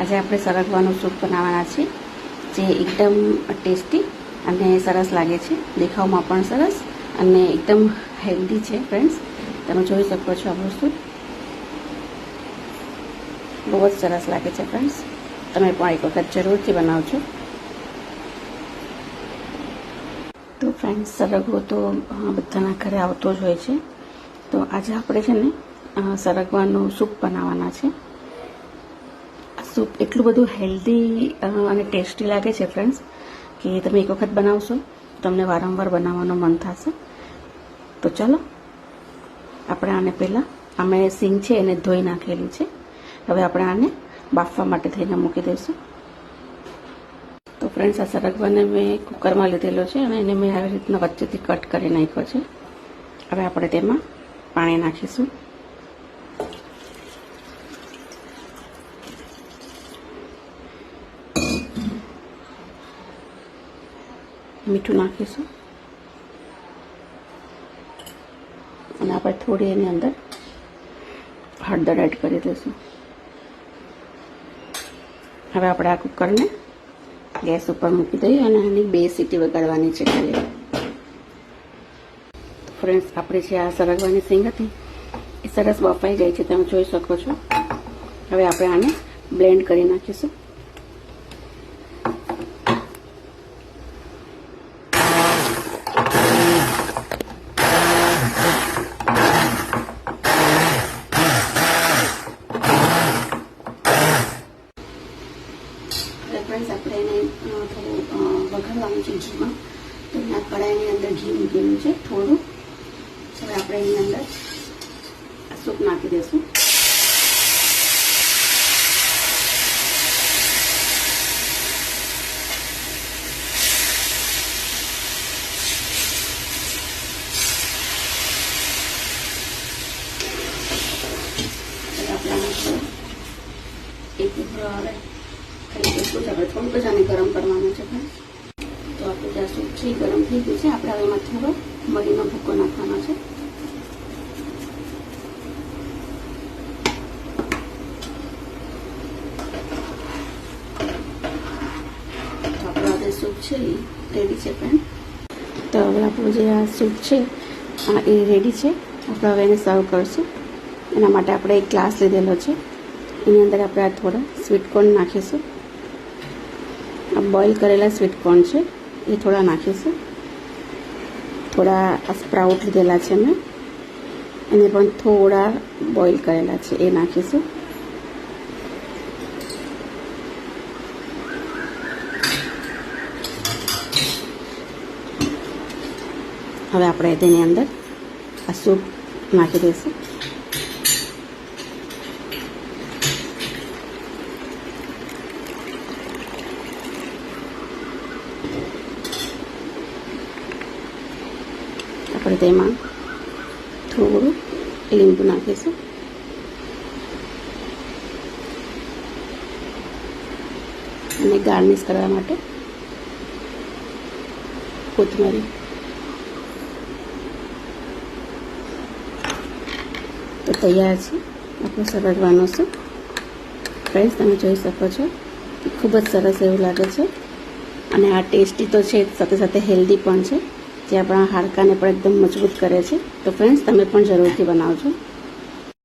આજે આપણે સરગવાનું સૂપ બનાવવાના છે, જે એકદમ ટેસ્ટી અને સરસ લાગે છે, દેખાવમાં પણ સરસ અને એકદમ હેલ્ધી છે. ફ્રેન્ડ્સ, તમે જોઈ શકો છો આપણું સૂપ બહુ જ સરસ લાગે છે. ફ્રેન્ડ્સ, તમે પણ એક વખત જરૂરથી બનાવજો. તો ફ્રેન્ડ્સ, સરગવો તો બધાના ઘરે આવતો જ હોય છે. તો આજે આપણે છે ને સરગવાનું સૂપ બનાવવાના છે. સૂપ એટલું બધું હેલ્ધી અને ટેસ્ટી લાગે છે ફ્રેન્ડ્સ, કે તમે એક વખત બનાવશો તમને વારંવાર બનાવવાનું મન થશે. તો ચાલો, આપણે આને પહેલાં અમે સિંગ છે એને ધોઈ નાખેલી છે. હવે આપણે આને બાફવા માટે થઈને મૂકી દઈશું. તો ફ્રેન્ડ્સ, આ સરગવાને મેં કુકરમાં લીધેલો છે અને એને મેં આવી રીતના વચ્ચેથી કટ કરી નાખ્યો છે. હવે આપણે તેમાં પાણી નાખીશું. મીઠું નાખીશું અને આપણે થોડી એની અંદર હળદર એડ કરી દઈશું. હવે આપણે આ કુકરને ગેસ ઉપર મૂકી દઈએ અને આની 2 સીટી વગાડવાની છે ખાલી. ફ્રેન્ડ્સ, આપણે જે આ સરગવાની સિંગ હતી એ સરસ બફાઈ ગઈ છે, તમે જોઈ શકો છો. હવે આપણે આને બ્લેન્ડ કરી નાખીશું. ફ્રેન્ડ્સ, આપણે એને થોડું વઘારવાનું છે ઘીમાં. તો આ કડાઈની અંદર ઘી મૂકેલું છે થોડું. હવે આપણે એની અંદર આ સૂપ નાખી દઈશું. એક ઉભરો આવે ખાલી એટલું જ આપણે થોડુંક જ આને ગરમ કરવાનું છે. તો આપણું જે સૂપ છે એ ગરમ થઈ ગયું છે. આપણે હવે એમાં થોડો મરીનો ભૂકો નાખવાનો છે. તો આપણું જે સૂપ છે એ રેડી છે ફ્રેન્ડ. તો હવે આપણું જે આ સૂપ છે એ રેડી છે. આપણે હવે એને સર્વ કરશું. એના માટે આપણે એક ગ્લાસ લીધેલો છે. એની અંદર આપણે આ થોડા સ્વીટકોર્ન નાખીશું. આ બોઇલ કરેલા સ્વીટકોર્ન છે એ થોડા નાખીશું. થોડા આ સ્પ્રાઉટ લીધેલા છે મેં, એને પણ થોડા બોઇલ કરેલા છે એ નાખીશું. હવે આપણે તેની અંદર આ સૂપ નાખી દઈશું. આપણે તેમાં થોડું લીંબુ નાખીશું. અને ગાર્નિશ કરવા માટે કોથમરી. તો તૈયાર છે આપણું સરગવાનું સૂપ. ફ્રેન્ડ્સ, તમે જોઈ શકો છો કે ખૂબ જ સરસ એવું લાગે છે અને આ ટેસ્ટી તો છે, સાથે સાથે હેલ્ધી પણ છે, જે આપણા હાડકાને પણ એકદમ મજબૂત કરે છે. તો ફ્રેન્ડ્સ, તમે પણ જરૂરથી બનાવજો.